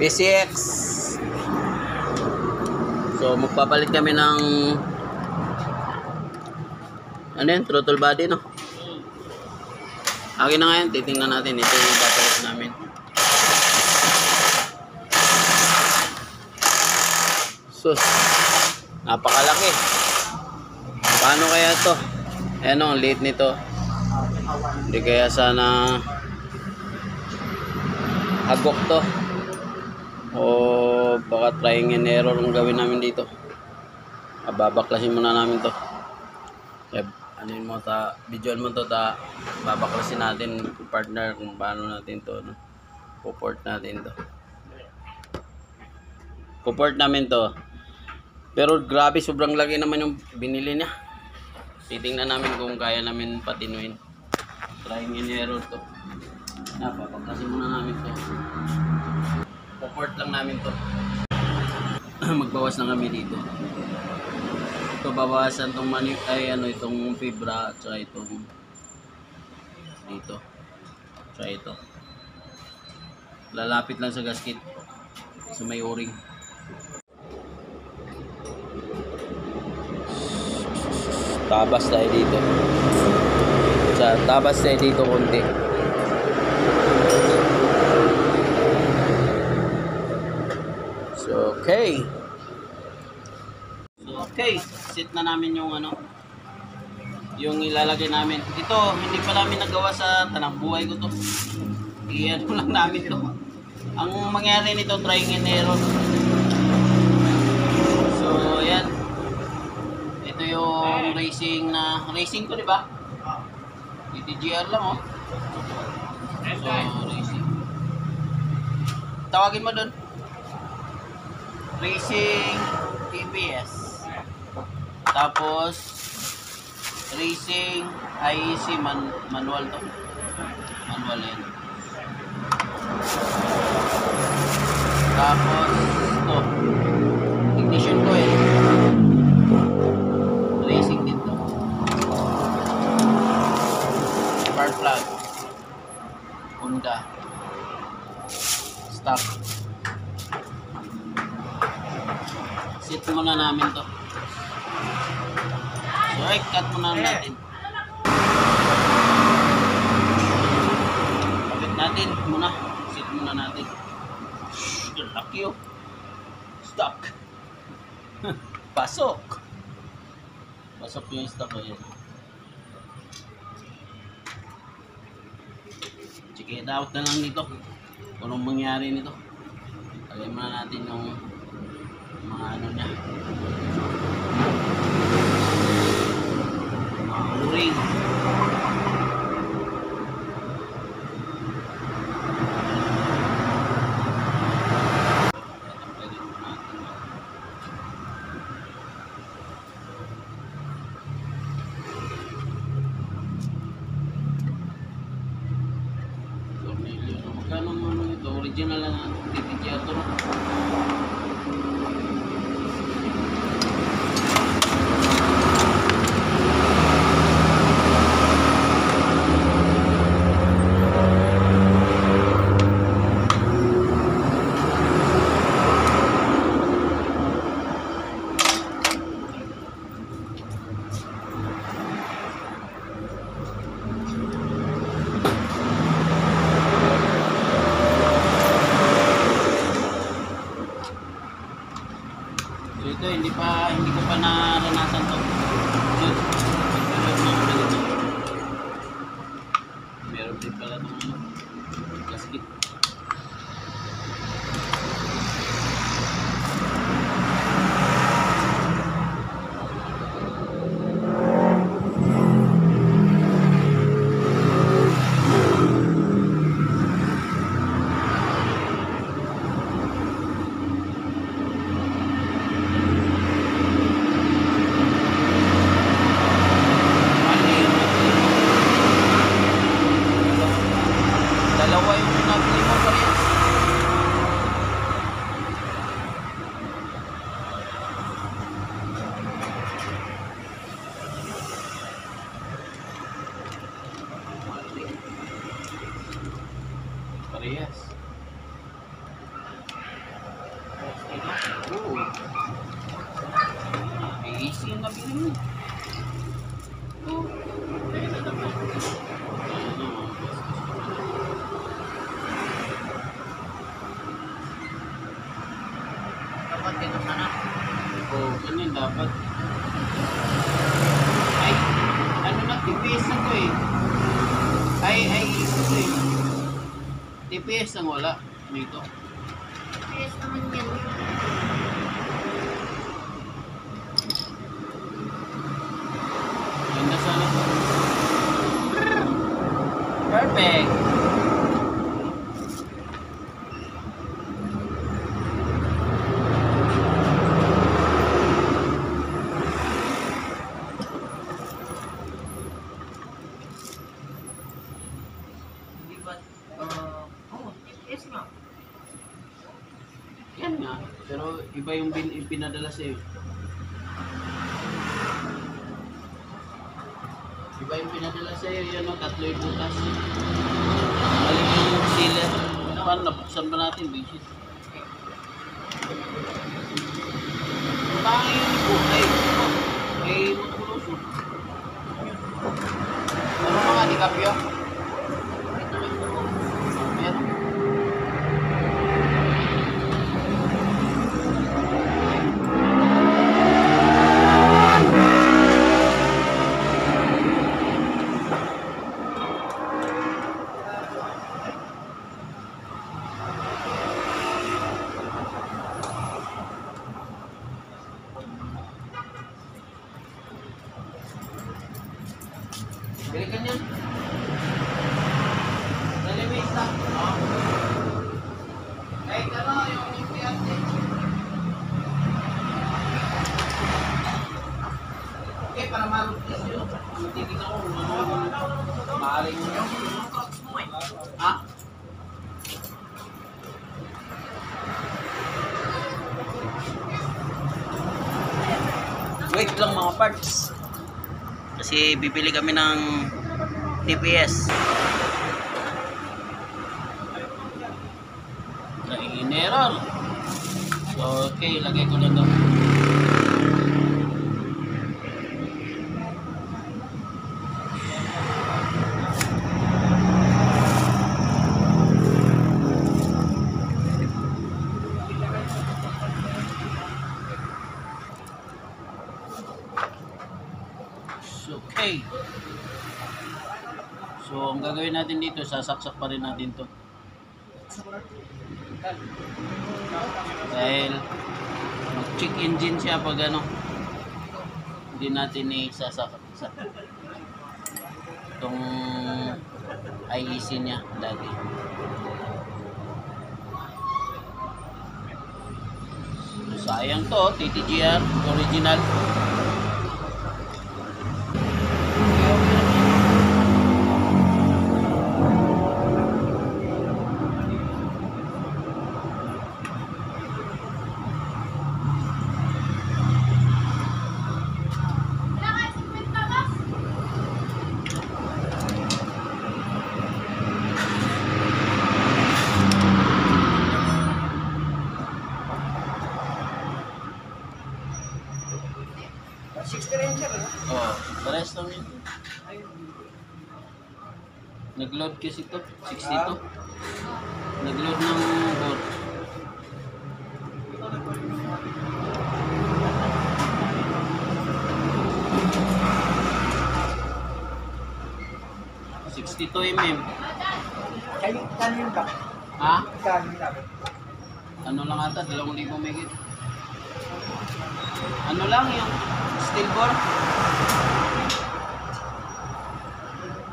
PCX. So magpapalit kami ng ano yan, throttle body, no? Akin na nga yan, titingnan natin. Ito yung papalit namin. Sus, napakalaki. Paano kaya to? Ayan o, ang liit nito. Hindi kaya sana hagok to. O baka trying and error ang gawin namin dito. Babaklasin muna namin to. Ano yun mo, videoan mo to, babaklasin natin, partner, kung paano natin to, no? Puport natin to. Puport namin to. Pero grabe, sobrang laki naman yung binili niya. Titingnan namin kung kaya namin patinuin. Trying and error to. Babaklasin muna namin to. Puport lang namin to. Magbawas na kami dito. Ito bawasan tong itong fibra at saka itong dito. Saka ito. Lalapit lang sa gasket sa may o-ring. Tabas tayo dito. Tabas tayo dito konti. So, okay. Okay, set na namin yung yung ilalagay namin. Ito, hindi pa namin nagawa sa tanang buhay ko to. Iyan lang namin to. Ang mangyari nito, trying and error. So, ayan. Ito yung racing ko, di ba? DTGR lang, oh. So, racing. Tawagin mo doon. Racing TBS. Tapos racing IEC manual to. Manual yan. Tapos ito. Ignition coil. Racing din to. Spark plug. Honda. Stock. Set muna namin to. So, cut muna natin. Kapit natin muna. Set muna natin. Lucky oh. Stock. Pasok. Pasok yung stock ko yan. Check it out na lang nito. Kung anong mangyari nito. Lagay muna natin yung mga niya. Ring. Magkano ito? Original na DTGR to. So ito hindi ko pa naranasan to. Meron din pala itong gasket. Dalawa yung nabili mo. Oo. Easy yung nabili mo. Oo. Dapat dito sana. Oo, ganyan dapat. Ay, ano na, TPS na ko eh. Ay, ito eh. TPS ang wala dito. Yes naman yan. Ganda sana to. Perfect. Hindi ba? Yes nga. Yan nga. Pero iba yung pinadala sa'yo. Iba yung pinadala sa'yo. Yan o, 3 yung butas. Balik yung sealer. Paano nabuksan ba natin? Bisit. Bakit yung po? Ay, magpuloso. Ano mga di kapyo? Meron. Bili ka niyan. Nalimis lang. Kahit ano, yung impiante. Okay, para marutis yun. Titignan ko kung ano yung maaaring nyo. Ha? Wait lang mga parts. Kasi bibili kami ng TPS. Trying error. So, okay, lagay ko na doon. Okay. So, ang gagawin natin dito, sasaksak pa rin natin to. Dahil mag-check engine siya pag ano, hindi natin isasaksak. Itong IEC niya dati. So, sayang to, TTGR original. Oh, pares lang yun. Nag-load kasi to, 62. Nag-load ng board. $62 mm. Kayo, kanin ba? Ha? Kanin namin. Ano lang ata, 2,000 megit. Ano lang yung steel ball?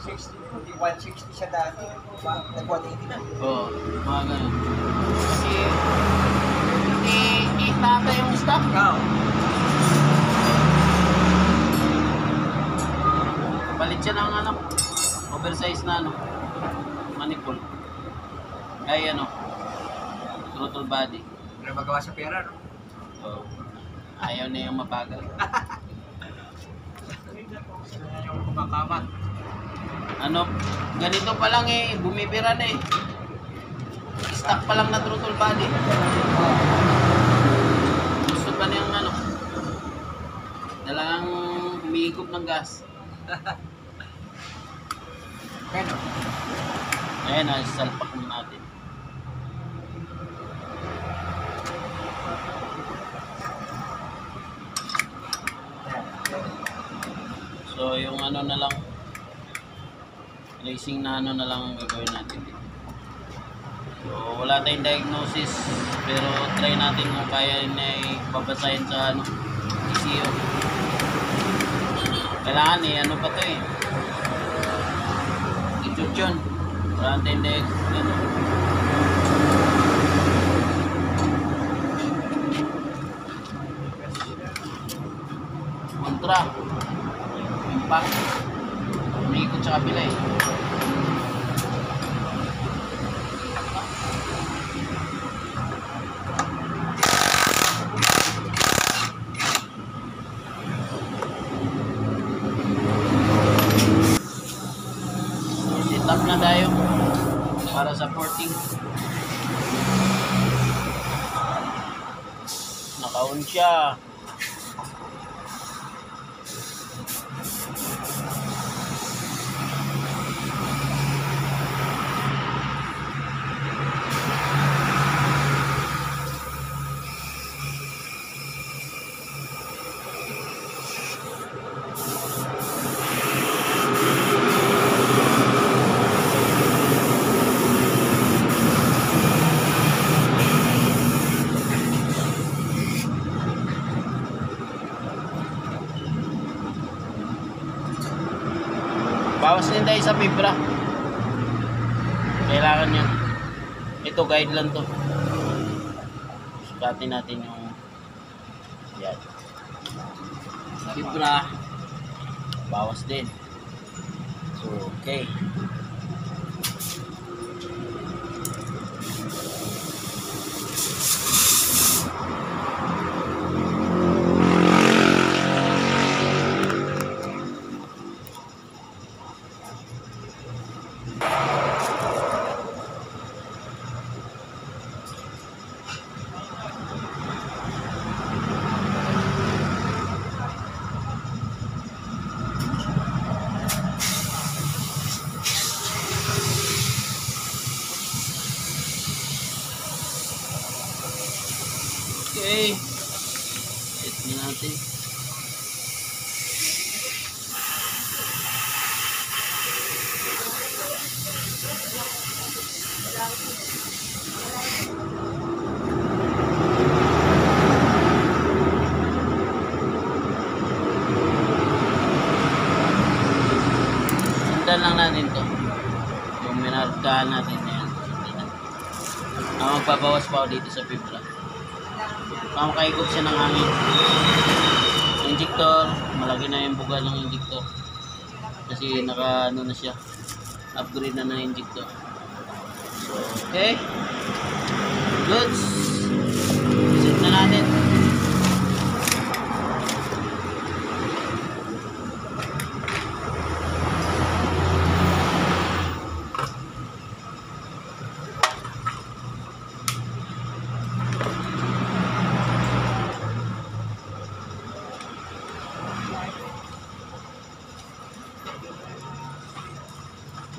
60, 160 siya dati. Nag-180 na. Oo, mga ganun. Kasi, itata yung stock. Oo. Palit siya ng ano, oversize na ano, manifold. Ay ano, throttle body. Pero magawa sa pera, no? Oo. Ayaw na yung mabagal. Yung kumakamat. Ano, ganito pa lang eh, bumibira na eh. Stock pa lang na throttle body. Talagang umiikot ng gas. Pero, Ayan, salpak mo natin. So, yung ano na lang, racing na ano na lang ang gagawin natin dito. So, wala tayong diagnosis, pero try natin kung kaya na ipabasahin sa ano, ECU. Kailangan ano pa to i-shoot yun. Wala tayong ano. Kontra. Impact. Umiikot sa kabila Sit up na tayo para sa porting. Naka-on siya. Bawas din tayo sa fibra. Kailangan yan. Ito guide lang to. Sukatin natin yung yan. Fibra. Bawas din. So, okay. Okay. Set na natin. Sundan lang natin to. Yung minarkahan natin yan. Magbabawas pa ako dito sa fibra. Makaikot siya ng hangin. Injector, malaki na yung buga ng injector. Kasi naka ano na siya. Upgrade na ng injector. So, okay. Goods. Set na natin.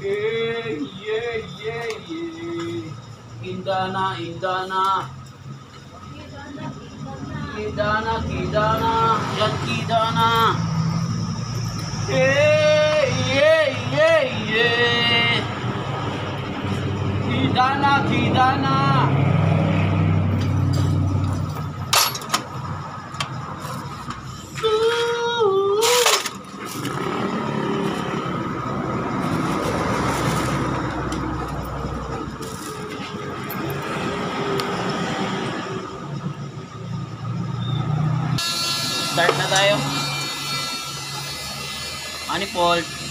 Yeah. Indana. Yan Kidana. Yeah. Kidana. Start na tayo. Manifold.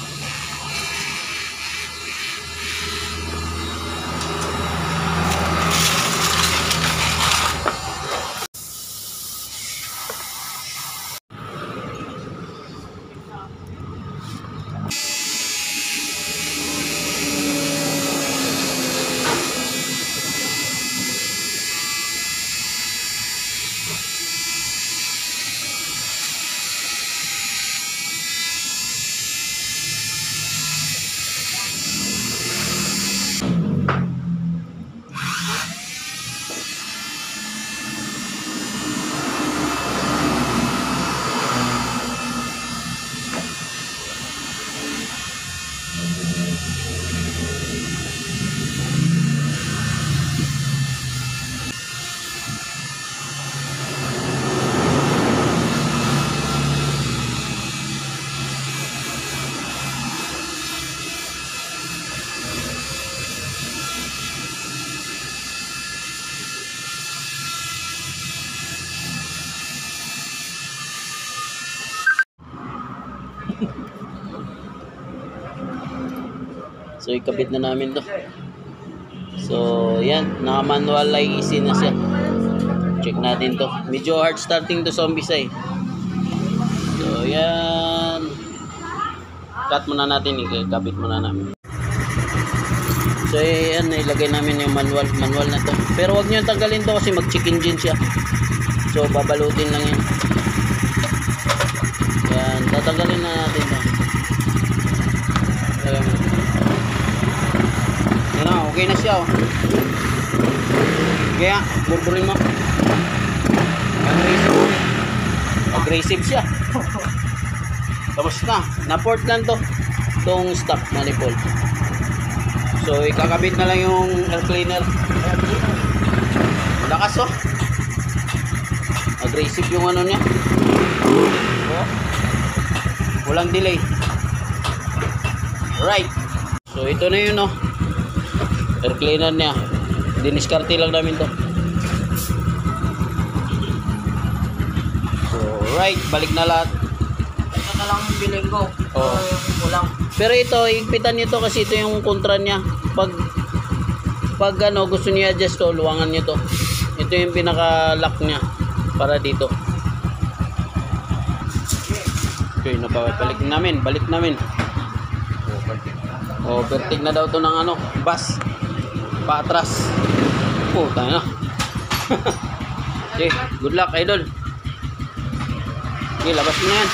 So ikabit na namin to. So yan, naka-manual like easy na siya. Check natin to. Medyo hard starting to sa umpisa eh. So yan. Cut muna natin, ikabit muna namin. So yan, ilagay namin yung manual na to. Pero wag niyo tanggalin to kasi mag-check engine siya. So babalutin lang yan. Yan, tatanggalin na natin to. Ayan. Yan na, okay na siya oh. Kaya, burburin mo. Aggressive siya. Tapos na, na-port lang to. Itong stock manifold. So ikakabit na lang yung air cleaner. Lakas oh. Aggressive yung ano niya. Oh. Walang delay. Right. So ito na yun oh. Air cleaner niya. Diniskarte lang namin to. So right, balik na lahat. Ito na lang yung bilhin ko. Oo. Yung kulang. Pero ito, higpitan nyo to kasi ito yung kontra niya. Pag ano, gusto niya adjust to, luwangan nyo to. Ito yung pinaka-lock niya para dito. Okay, balik namin. Oh, vertig na daw to ng ano, bus. Paatras. Tayo na. Okay, good luck, idol. Okay, labas mo na yan.